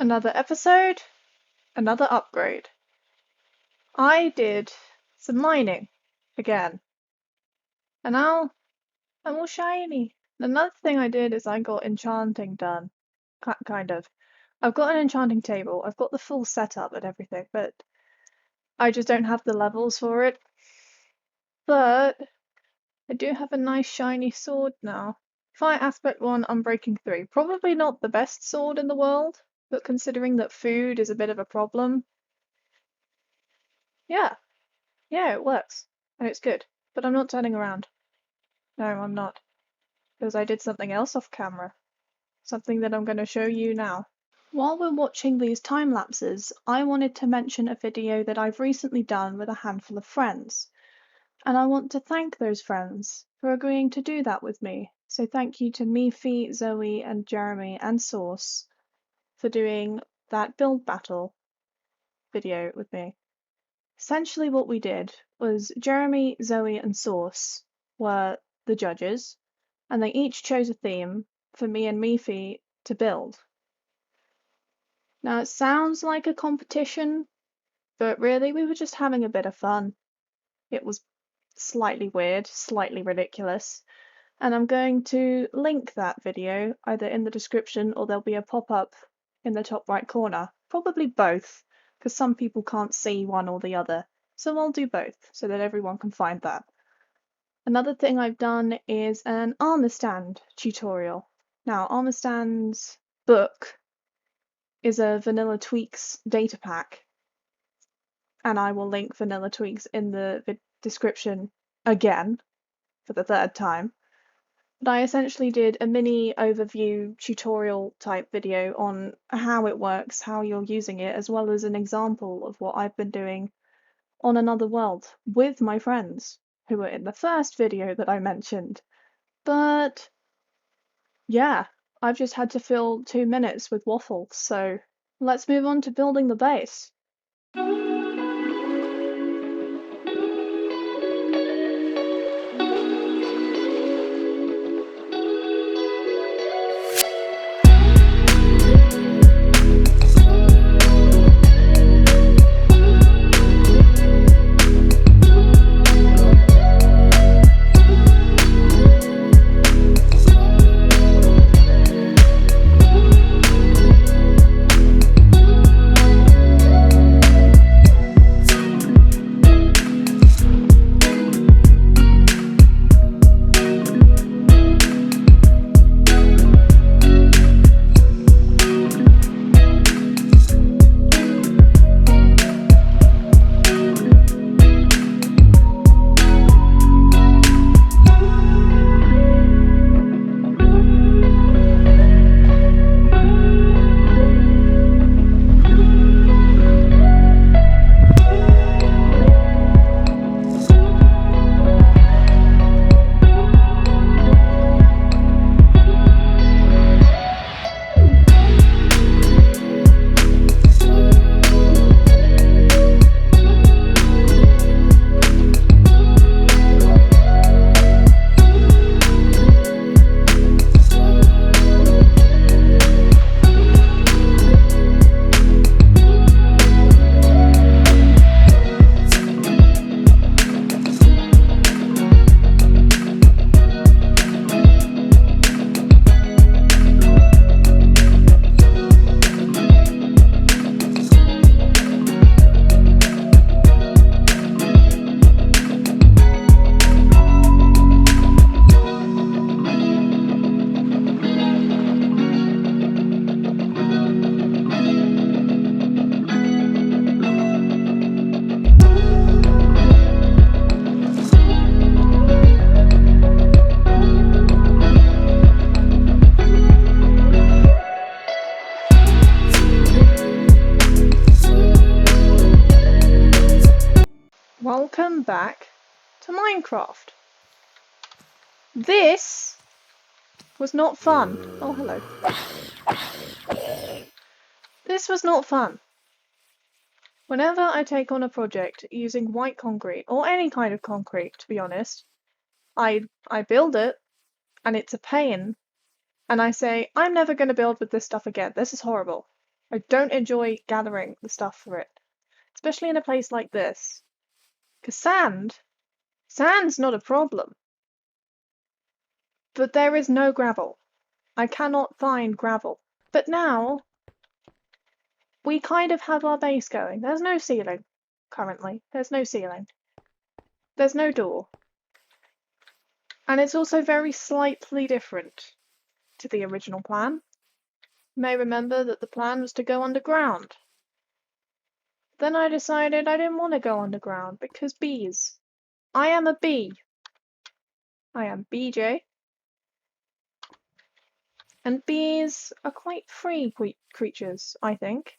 Another episode, another upgrade. I did some mining again, and now I'm all shiny. Another thing I did is I got enchanting done, kind of. I've got an enchanting table, I've got the full setup and everything, but I just don't have the levels for it. But I do have a nice shiny sword now. Fire aspect 1, unbreaking 3. Probably not the best sword in the world, but considering that food is a bit of a problem, yeah, it works. And it's good. But I'm not turning around. No, I'm not. Because I did something else off camera. Something that I'm going to show you now. While we're watching these time lapses, I wanted to mention a video that I've recently done with a handful of friends. And I want to thank those friends for agreeing to do that with me. So thank you to Mifi, Zoe, and Jeremy, and Source for doing that build battle video with me. Essentially what we did was Jeremy, Zoe, and Source were the judges, and they each chose a theme for me and Mifi to build. Now it sounds like a competition, but really we were just having a bit of fun. It was slightly weird, slightly ridiculous, and I'm going to link that video either in the description or there'll be a pop-up in the top right corner. Probably both, because some people can't see one or the other. So I'll do both so that everyone can find that. Another thing I've done is an armor stand tutorial. Now, armor stand's book is a Vanilla Tweaks data pack, and I will link Vanilla Tweaks in the description again for the third time. But I essentially did a mini overview tutorial type video on how it works, how you're using it, as well as an example of what I've been doing on another world with my friends who were in the first video that I mentioned. But yeah, I've just had to fill 2 minutes with waffles, so let's move on to building the base. Welcome back to Minecraft. This was not fun. Oh, hello. This was not fun. Whenever I take on a project using white concrete, or any kind of concrete, to be honest, I build it, and it's a pain, and I say, I'm never going to build with this stuff again. This is horrible. I don't enjoy gathering the stuff for it, especially in a place like this. Because sand's not a problem. But there is no gravel. I cannot find gravel. But now, we kind of have our base going. There's no ceiling, currently. There's no ceiling. There's no door. And it's also very slightly different to the original plan. You may remember that the plan was to go underground. Then I decided I didn't want to go underground because bees. I am a bee. I am BJ. And bees are quite free creatures, I think.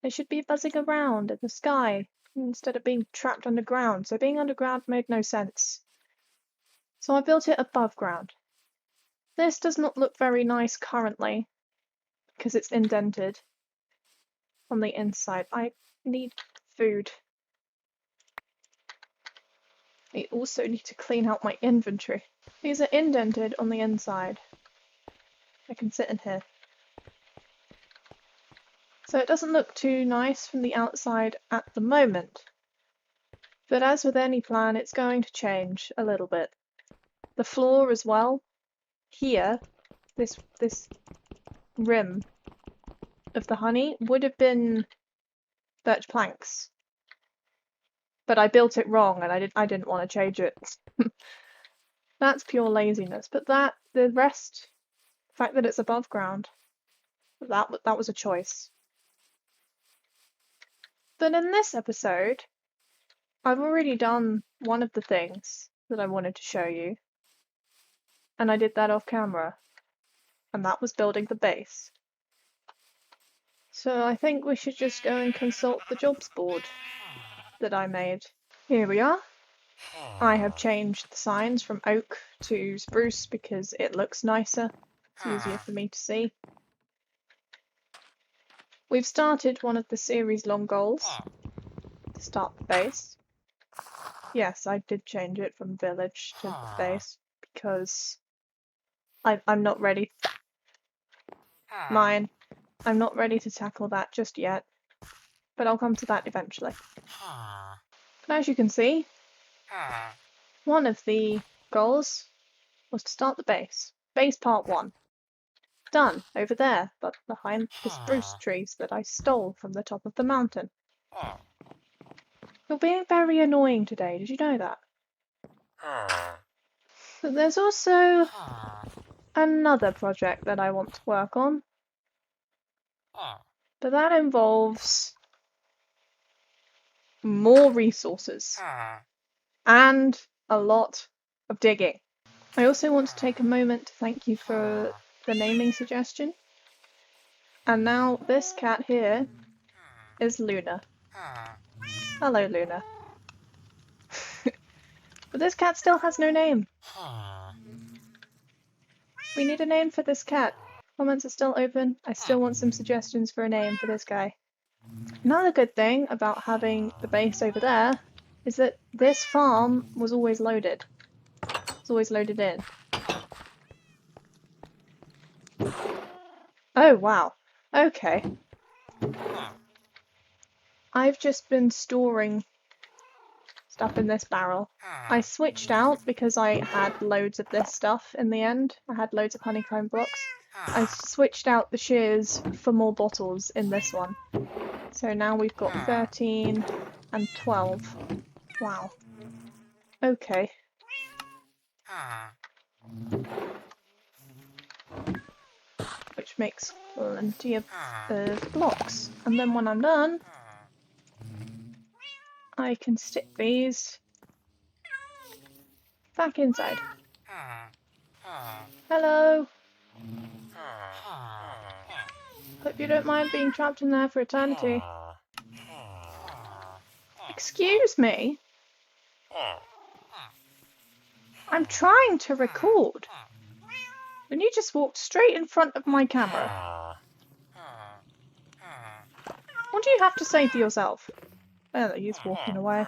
They should be buzzing around in the sky instead of being trapped underground. So being underground made no sense. So I built it above ground. This does not look very nice currently because it's indented on the inside. I need food. I also need to clean out my inventory. These are indented on the inside. I can sit in here. So it doesn't look too nice from the outside at the moment. But as with any plan, it's going to change a little bit. The floor as well. Here, this rim of the honey would have been birch planks. But I built it wrong and I didn't want to change it. That's pure laziness. But the rest, the fact that it's above ground, that was a choice. But in this episode, I've already done one of the things that I wanted to show you. And I did that off camera. And that was building the base. So I think we should just go and consult the jobs board that I made. Here we are. I have changed the signs from oak to spruce because it looks nicer. It's easier for me to see. We've started one of the series long goals to start the base. Yes, I did change it from village to base because I'm not ready. I'm not ready to tackle that just yet, but I'll come to that eventually. But as you can see, one of the goals was to start the base. Base part 1. Done, over there, but behind the spruce trees that I stole from the top of the mountain. You're being very annoying today, did you know that? But there's also another project that I want to work on. But that involves more resources and a lot of digging. I also want to take a moment to thank you for the naming suggestion. And now this cat here is Luna. Hello, Luna. But this cat still has no name. We need a name for this cat. Comments are still open. I still want some suggestions for a name for this guy. Another good thing about having the base over there is that this farm was always loaded. It's always loaded in. Oh, wow. Okay. I've just been storing stuff in this barrel. I switched out because I had loads of this stuff in the end. I had loads of honeycomb blocks. I switched out the shears for more bottles in this one. So now we've got 13 and 12. Wow. Okay. Which makes plenty of blocks. And then when I'm done, I can stick these back inside. Hello. Hope you don't mind being trapped in there for eternity. Excuse me? I'm trying to record. And you just walked straight in front of my camera. What do you have to say for yourself? Oh, he's walking away.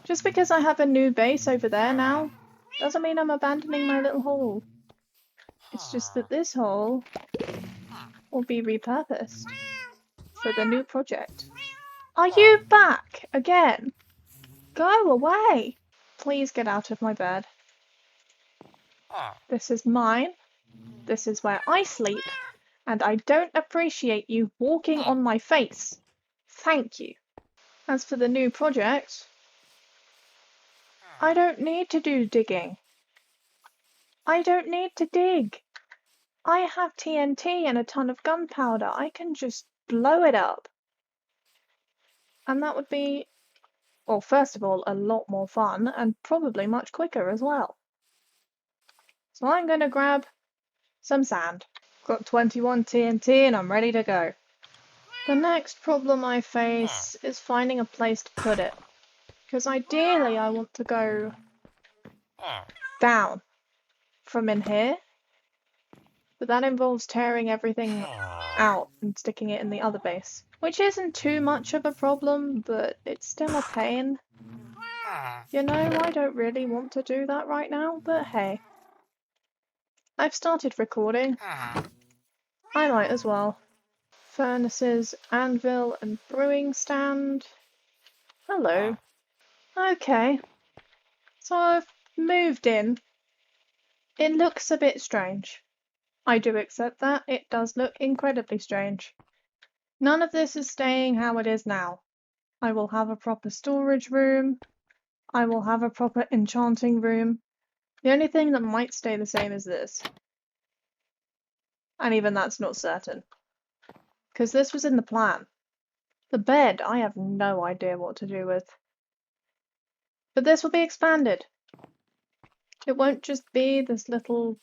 Just because I have a new base over there now, doesn't mean I'm abandoning my little hole. It's just that this hole will be repurposed for the new project. Are you back again? Go away! Please get out of my bed. This is mine. This is where I sleep. And I don't appreciate you walking on my face. Thank you. As for the new project, I don't need to do digging. I don't need to dig. I have TNT and a ton of gunpowder. I can just blow it up. And that would be, well, first of all, a lot more fun and probably much quicker as well. So I'm going to grab some sand. Got 21 TNT and I'm ready to go. The next problem I face is finding a place to put it. Because ideally I want to go down from in here. But that involves tearing everything out and sticking it in the other base. Which isn't too much of a problem, but it's still a pain. You know, I don't really want to do that right now, but hey. I've started recording. I might as well. Furnaces, anvil, and brewing stand. Hello. Okay. So I've moved in. It looks a bit strange. I do accept that. It does look incredibly strange. None of this is staying how it is now. I will have a proper storage room. I will have a proper enchanting room. The only thing that might stay the same is this. And even that's not certain. Because this was in the plan. The bed, I have no idea what to do with. But this will be expanded. It won't just be this little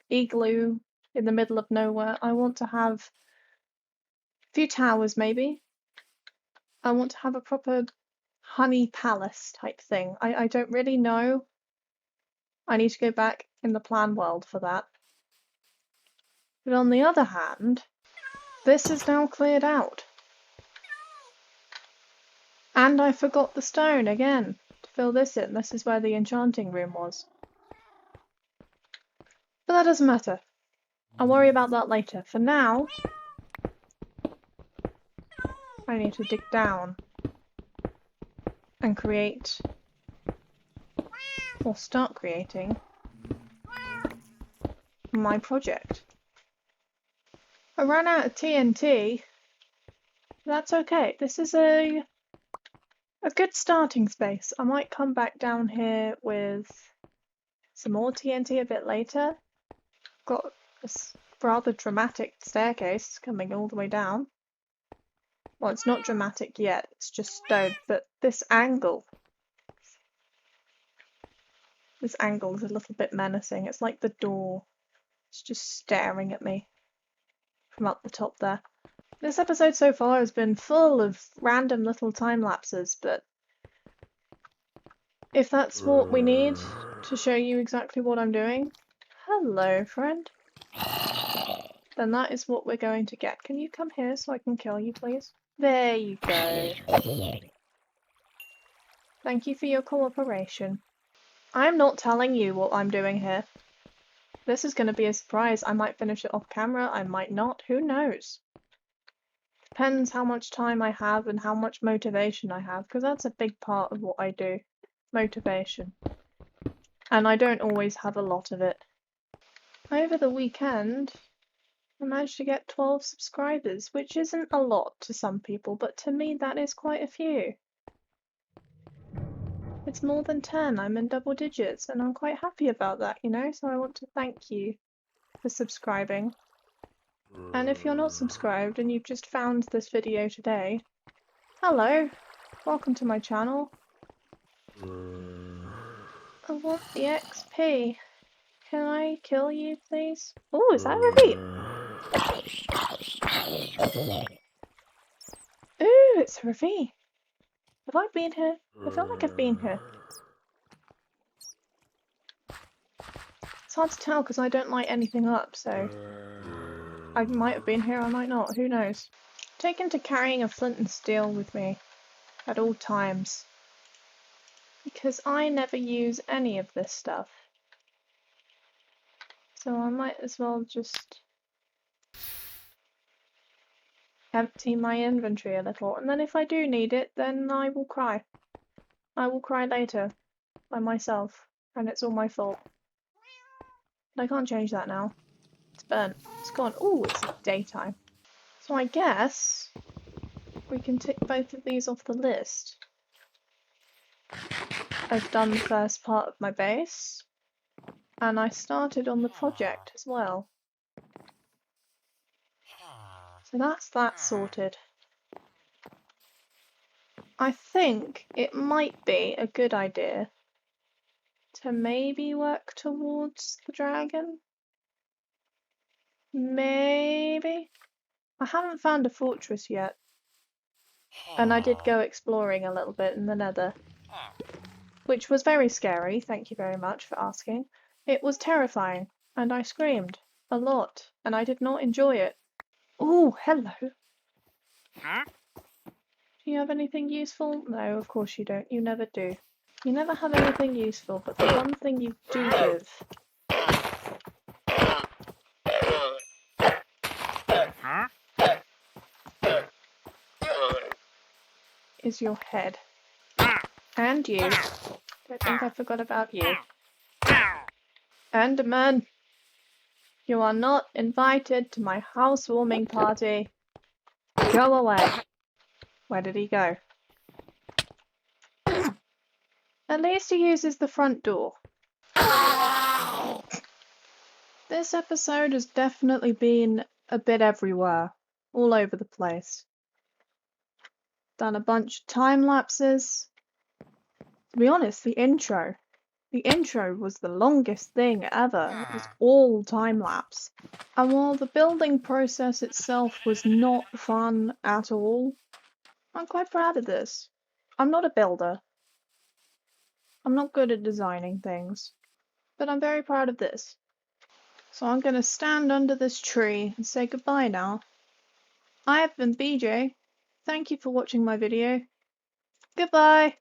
igloo in the middle of nowhere. I want to have a few towers, maybe. I want to have a proper honey palace type thing. I don't really know. I need to go back in the plan world for that. But on the other hand, this is now cleared out. And I forgot the stone again to fill this in. This is where the enchanting room was. But that doesn't matter. I'll worry about that later. For now, I need to dig down and create, or start creating, my project. I ran out of TNT. That's okay. This is a good starting space. I might come back down here with some more TNT a bit later. Got this rather dramatic staircase coming all the way down. Well, it's not dramatic yet, it's just stone, but this angle is a little bit menacing. It's like the door. It's just staring at me from up the top there. This episode so far has been full of random little time lapses, but if that's what we need to show you exactly what I'm doing, hello, friend. Then that is what we're going to get. Can you come here so I can kill you, please? There you go. Thank you for your cooperation. I'm not telling you what I'm doing here. This is going to be a surprise. I might finish it off camera, I might not, who knows? Depends how much time I have and how much motivation I have, because that's a big part of what I do. Motivation. And I don't always have a lot of it. Over the weekend, I managed to get 12 subscribers, which isn't a lot to some people, but to me that is quite a few. It's more than 10, I'm in double digits, and I'm quite happy about that, you know, so I want to thank you for subscribing. And if you're not subscribed and you've just found this video today, hello, welcome to my channel. I want the XP. Can I kill you, please? Oh, is that a repeat? Ooh, it's a ravine. Have I been here? I feel like I've been here. It's hard to tell because I don't light anything up, so I might have been here, I might not, who knows. Taken to carrying a flint and steel with me at all times because I never use any of this stuff. So I might as well just empty my inventory a little, and then if I do need it, then I will cry. I will cry later by myself, and it's all my fault. But I can't change that now. It's burnt. It's gone. Oh, it's daytime. So I guess we can tick both of these off the list. I've done the first part of my base, and I started on the project as well. So that's that sorted. I think it might be a good idea to maybe work towards the dragon. Maybe. I haven't found a fortress yet. And I did go exploring a little bit in the Nether. Which was very scary, thank you very much for asking. It was terrifying, and I screamed a lot, and I did not enjoy it. Oh, hello. Do you have anything useful? No, of course you don't. You never do. You never have anything useful, but the one thing you do give is your head. And you. Don't think I forgot about you. Enderman! You are not invited to my housewarming party. Go away. Where did he go? At least he uses the front door. This episode has definitely been a bit everywhere. All over the place. Done a bunch of time lapses. To be honest, the intro was the longest thing ever. It was all time lapse. And while the building process itself was not fun at all, I'm quite proud of this. I'm not a builder. I'm not good at designing things, but I'm very proud of this. So I'm going to stand under this tree and say goodbye now. I have been BJ. Thank you for watching my video. Goodbye!